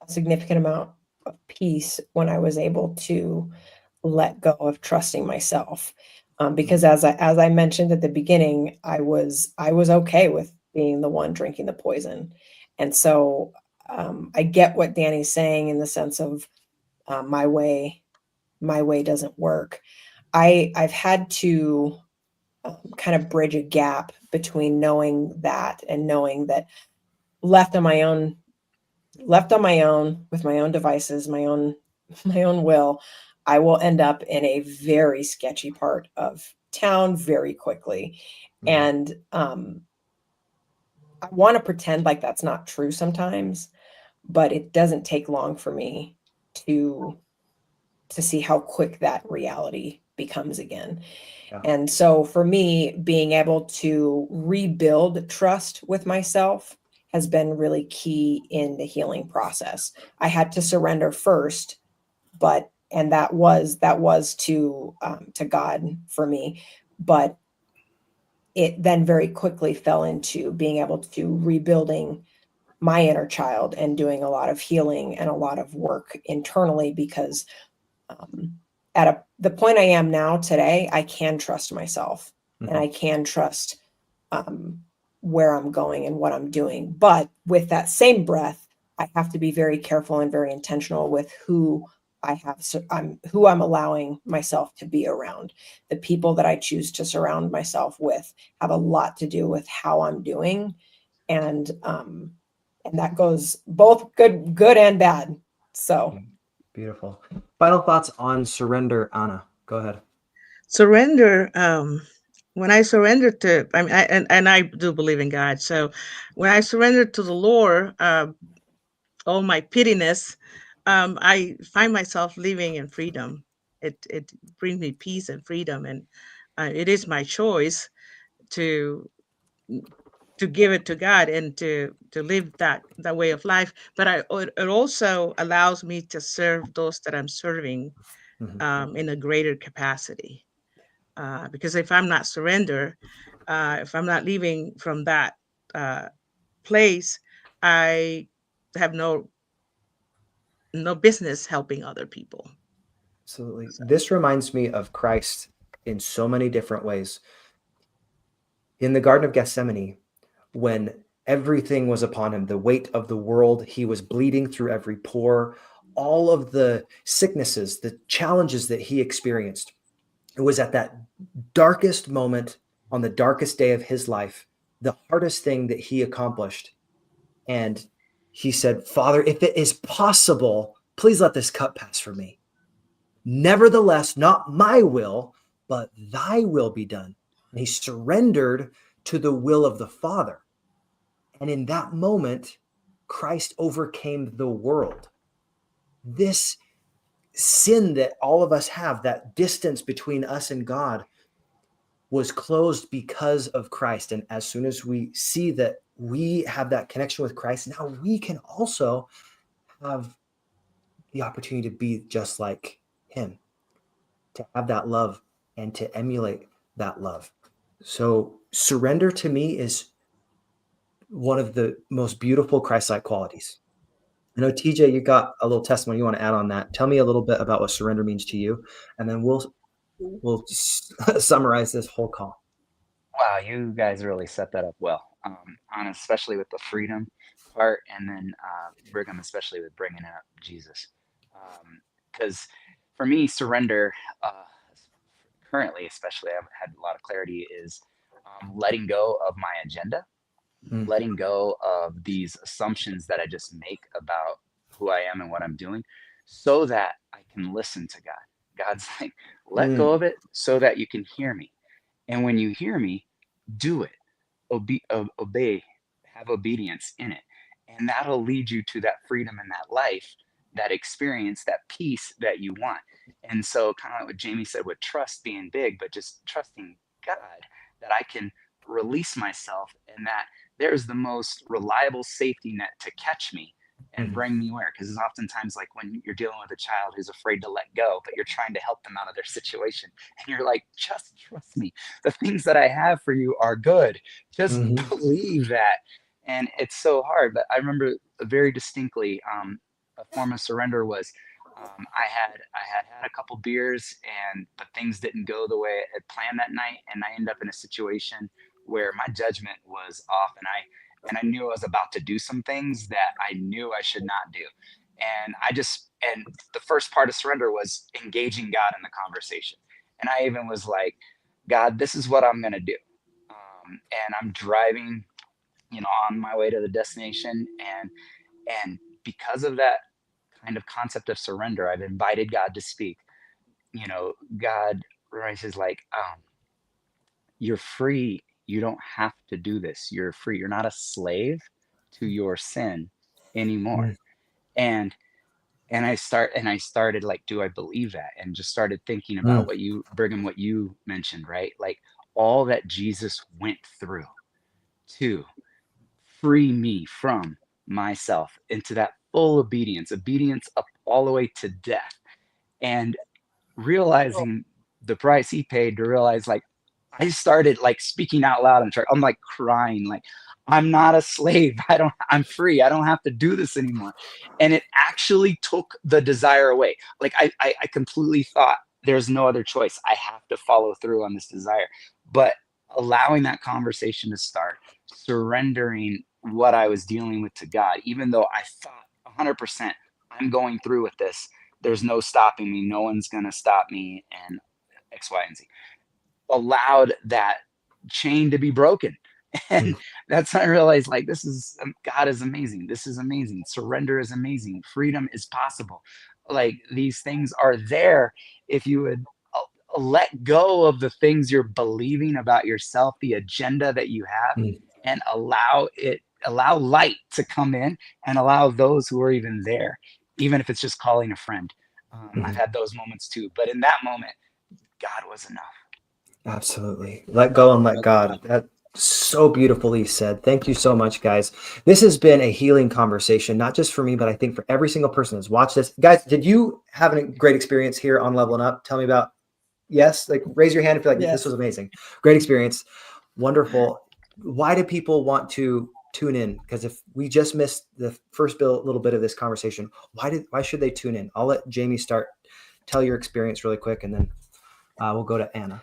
a significant amount of peace when I was able to let go of trusting myself. Because as I mentioned at the beginning, I was okay with being the one drinking the poison, and so I get what Danny's saying in the sense of my way doesn't work. I've had to kind of bridge a gap between knowing that and knowing that left on my own left on my own with my own devices, my own will, I will end up in a very sketchy part of town very quickly. Mhm. And I want to pretend like that's not true sometimes, but it doesn't take long for me to see how quick that reality becomes again. Yeah. And so for me, being able to rebuild trust with myself has been really key in the healing process. I had to surrender first, but and that was to God for me, but it then very quickly fell into being able to rebuilding my inner child and doing a lot of healing and a lot of work internally because at the point I am now today, I can trust myself and I can trust um, where I'm going and what I'm doing. But with that same breath, I have to be very careful and very intentional with who I have. So who I'm allowing myself to be around. The people that I choose to surround myself with have a lot to do with how I'm doing, and that goes both good and bad. So. Beautiful. Final thoughts on surrender, Anna. Go ahead. Surrender. When I surrendered to, I mean, and I do believe in God. So when I surrendered to the Lord, all my pittiness, I find myself living in freedom. It brings me peace and freedom, and it is my choice to give it to God and to live that way of life. But it also allows me to serve those that I'm serving in a greater capacity. Because if I'm not surrender, if I'm not leaving from that uh, place, I have no business helping other people. Absolutely. So, This reminds me of Christ in so many different ways. In the Garden of Gethsemane, when everything was upon him, the weight of the world, he was bleeding through every pore, all of the sicknesses, the challenges that he experienced. It was at that darkest moment on the darkest day of his life, the hardest thing that he accomplished. And he said, Father, if it is possible, please let this cup pass from me. Nevertheless, not my will, but thy will be done. And he surrendered to the will of the Father. And in that moment, Christ overcame the world. This sin that all of us have, that distance between us and God, was closed because of Christ. And as soon as we see that we have that connection with Christ, now we can also have the opportunity to be just like him, to have that love and to emulate that love. So surrender to me is one of the most beautiful Christ-like qualities. I know TJ, you got a little testimony you want to add on that. Tell me a little bit about what surrender means to you, and then we'll summarize this whole call. Wow, you guys really set that up well. On especially with the freedom part, and then Brigham, especially with bringing up Jesus. Because for me, surrender, currently, especially, I've had a lot of clarity, is letting go of my agenda, Mm, letting go of these assumptions that I just make about who I am and what I'm doing, so that I can listen to God. God's like, let mm, go of it so that you can hear me. And when you hear me, do it, obey, have obedience in it. And that'll lead you to that freedom and that life, that experience, that peace that you want. And so, kind of like what Jamie said with trust being big, but just trusting God that I can release myself and that there's the most reliable safety net to catch me. and Mhm. bring me where? Because it's oftentimes like when you're dealing with a child who's afraid to let go, but you're trying to help them out of their situation. And you're like, just trust me. The things that I have for you are good. Just Mhm. believe that. And it's so hard. But I remember very distinctly, a form of surrender was I had a couple beers, and but things didn't go the way I had planned that night, and I ended up in a situation where my judgment was off, and I knew I was about to do some things that I knew I should not do. And the first part of surrender was engaging God in the conversation. And I even was like, God, this is what I'm going to do. And I'm driving, on my way to the destination. And because of that kind of concept of surrender, I've invited God to speak. God, right, says like, you're free. You don't have to do this. You're free. You're not a slave to your sin anymore. Mm. And I started like, do I believe that? And just started thinking about Mm. what you, Brigham, what you mentioned, right? Like all that Jesus went through to free me from myself into that full obedience up all the way to death. And realizing the price he paid to realize like I started like speaking out loud in church. I'm like crying, like I'm not a slave. I'm free. I don't have to do this anymore. And it actually took the desire away. Like I completely thought there's no other choice. I have to follow through on this desire. But allowing that conversation to start, surrendering what I was dealing with to God, even though I thought 100% I'm going through with this, there's no stopping me. No one's going to stop me, and X, Y, and Z. Allowed that chain to be broken. And Mm. that's when I realized like, this is, God is amazing. This is amazing. Surrender is amazing. Freedom is possible. Like these things are there if you would let go of the things you're believing about yourself, the agenda that you have, Mm. and allow light to come in and allow those who are even there, even if it's just calling a friend. I've Mhm. had those moments too, but in that moment, God was enough. Absolutely. Let go and let God. That's so beautifully said. Thank you so much, guys. This has been a healing conversation, not just for me, but I think for every single person that's watched this. Guys, did you have a great experience here on Leveling Up? Tell me about, yes, like raise your hand if you're like, this Yes. was amazing. Great experience. Wonderful. Why do people want to tune in? Because if we just missed the first little bit of this conversation, why should they tune in? I'll let Jamie start. Tell your experience really quick, and then we'll go to Anna.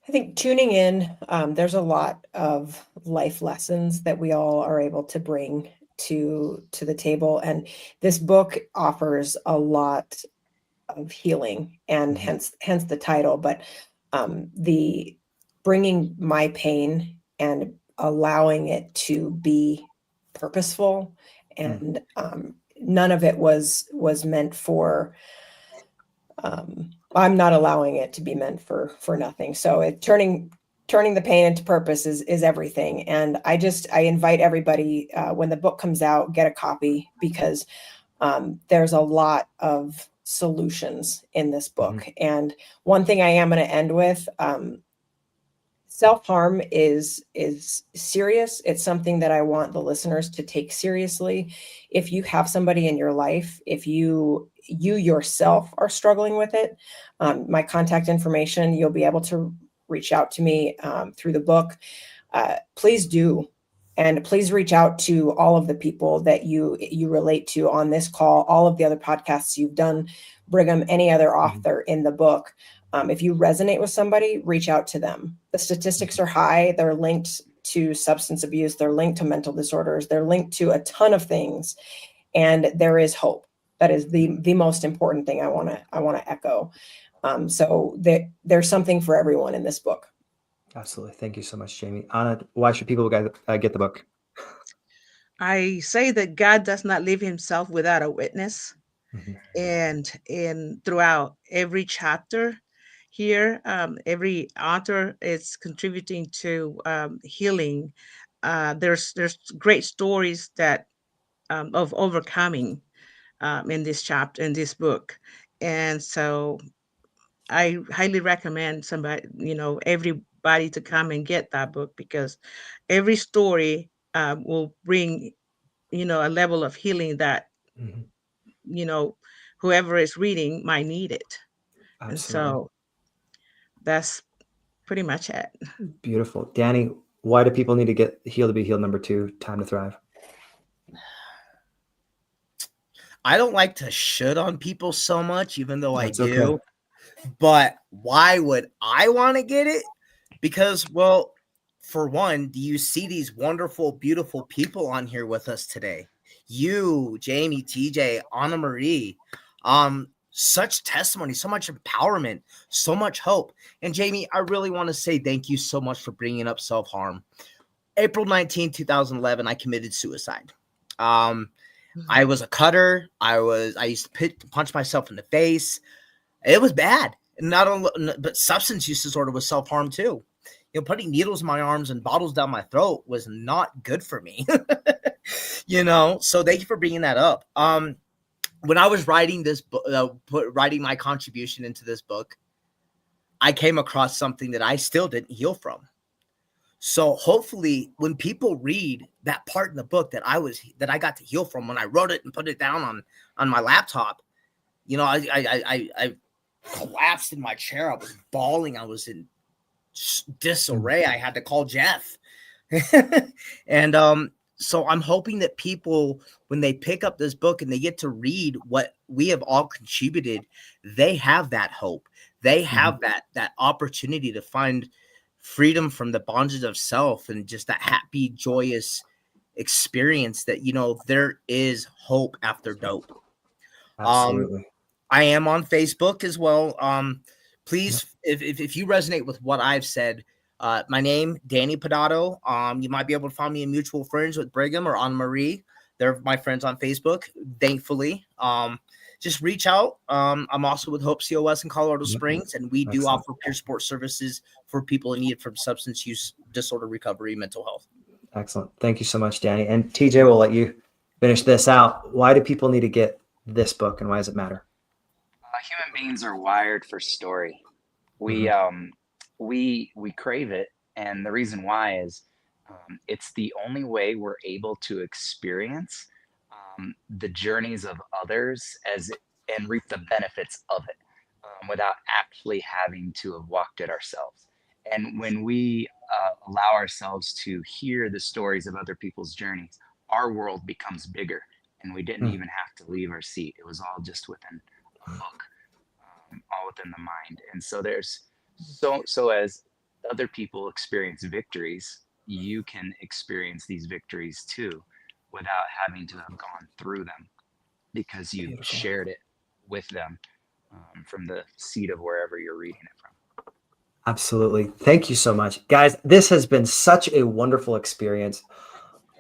I think tuning in, there's a lot of life lessons that we all are able to bring to the table, and this book offers a lot of healing, and Mhm. hence the title. But the bringing my pain and allowing it to be purposeful, Mm. and none of it was meant for I'm not allowing it to be meant for nothing. So turning the pain into purpose is everything. And I invite everybody, when the book comes out, get a copy, because there's a lot of solutions in this book. Mhm. And one thing I am going to end with, self-harm is serious. It's something that I want the listeners to take seriously. If you have somebody in your life, if you yourself are struggling with it, my contact information, you'll be able to reach out to me through the book. Please do. And please reach out to all of the people that you relate to on this call, all of the other podcasts you've done, Brigham, any other Mhm. author in the book. If you resonate with somebody, reach out to them. The statistics are high. They're linked to substance abuse. They're linked to mental disorders. They're linked to a ton of things. And there is hope. That is the most important thing I want to echo. So there's something for everyone in this book. Absolutely. Thank you so much, Jamie. Anna, why should people get the book? I say that God does not leave himself without a witness. Mhm. And throughout every chapter here, every author is contributing to healing. There's great stories that of overcoming in this chapter, in this book. And so I highly recommend somebody, everybody to come and get that book, because every story will bring a level of healing that, Mhm. whoever is reading might need it. And Absolutely. so that's pretty much it. Beautiful. Danny, why do people need to get Heal to Be Healed #2, Time to Thrive? I don't like to should on people so much, even though I That's do. okay. But why would I want to get it? Because, well, for one, do you see these wonderful, beautiful people on here with us today? You, Jamie, TJ, Anna Marie, such testimony, so much empowerment, so much hope. And Jamie, I really want to say thank you so much for bringing up self-harm. April 19, 2011, I committed suicide. I was a cutter. I used to punch myself in the face. It was bad. Not only, but substance use disorder was self-harm too. Putting needles in my arms and bottles down my throat was not good for me. So thank you for bringing that up. When I was writing this book, writing my contribution into this book, I came across something that I still didn't heal from. So hopefully when people read that part in the book that I got to heal from, when I wrote it and put it down on my laptop, I collapsed in my chair. I was bawling. I was in disarray. I had to call Jeff. And so I'm hoping that people, when they pick up this book and they get to read what we have all contributed, they have that hope. They have that opportunity to find freedom from the bondage of self and just that happy, joyous experience that, there is hope after dope. Absolutely. I am on Facebook as well. Please, if you resonate with what I've said, my name, Danny Podato. You might be able to find me in mutual friends with Brigham or Anna Marie. They're my friends on Facebook, thankfully. Just reach out. I'm also with Hope COS in Colorado Springs, and we do offer peer support services for people in need from substance use disorder recovery, mental health. Excellent. Thank you so much, Danny. And TJ, we'll let you finish this out. Why do people need to get this book, and why does it matter? Human beings are wired for story. We crave it, and the reason why is it's the only way we're able to experience the journeys of others and reap the benefits of it without actually having to have walked it ourselves. And when we allow ourselves to hear the stories of other people's journeys, our world becomes bigger, and we didn't even have to leave our seat. It was all just within a book, all within the mind. And so there's so as other people experience victories, you can experience these victories too without having to have gone through them, because you Beautiful. shared it with them from the seat of wherever you're reading it from. Absolutely. Thank you so much. Guys, this has been such a wonderful experience.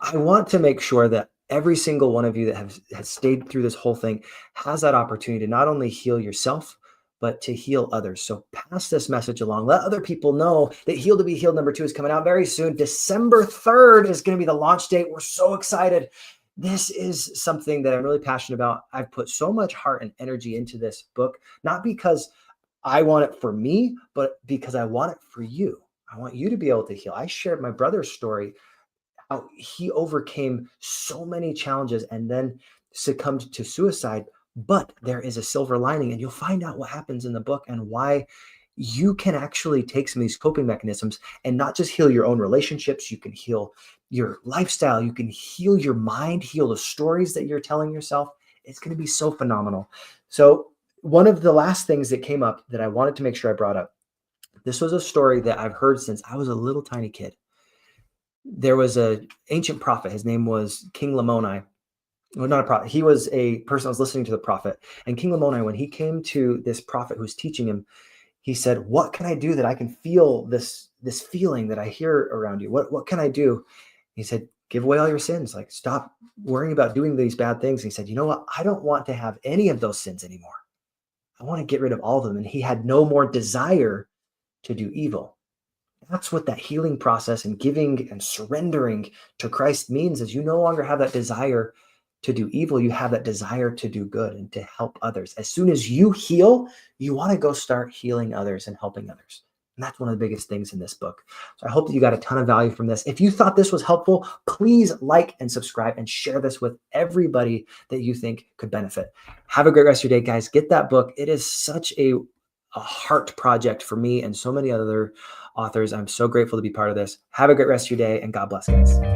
I want to make sure that every single one of you that has stayed through this whole thing has that opportunity to not only heal yourself, but to heal others. So pass this message along. Let other people know that Heal to Be Healed #2 is coming out very soon. December 3rd is going to be the launch date. We're so excited. This is something that I'm really passionate about. I've put so much heart and energy into this book, not because I want it for me, but because I want it for you. I want you to be able to heal. I shared my brother's story, how he overcame so many challenges and then succumbed to suicide. But there is a silver lining, and you'll find out what happens in the book and why you can actually take some of these coping mechanisms and not just heal your own relationships. You can heal your lifestyle. You can heal your mind, heal the stories that you're telling yourself. It's going to be so phenomenal. So one of the last things that came up that I wanted to make sure I brought up, this was a story that I've heard since I was a little tiny kid. There was an ancient prophet. His name was King Lamoni. Well, not a prophet. He was a person that was listening to the prophet. And King Lamoni, when he came to this prophet who's teaching him, he said, "What can I do that I can feel this feeling that I hear around you? What can I do?" He said, "Give away all your sins. Like, stop worrying about doing these bad things." He said, "You know what? I don't want to have any of those sins anymore. I want to get rid of all of them." And he had no more desire to do evil. That's what that healing process and giving and surrendering to Christ means, is you no longer have that desire to do evil. You have that desire to do good and to help others. As soon as you heal, you want to go start healing others and helping others. And that's one of the biggest things in this book. So I hope that you got a ton of value from this. If you thought this was helpful, please like and subscribe and share this with everybody that you think could benefit. Have a great rest of your day, guys. Get that book. It is such a heart project for me and so many other authors. I'm so grateful to be part of this. Have a great rest of your day, and God bless, guys.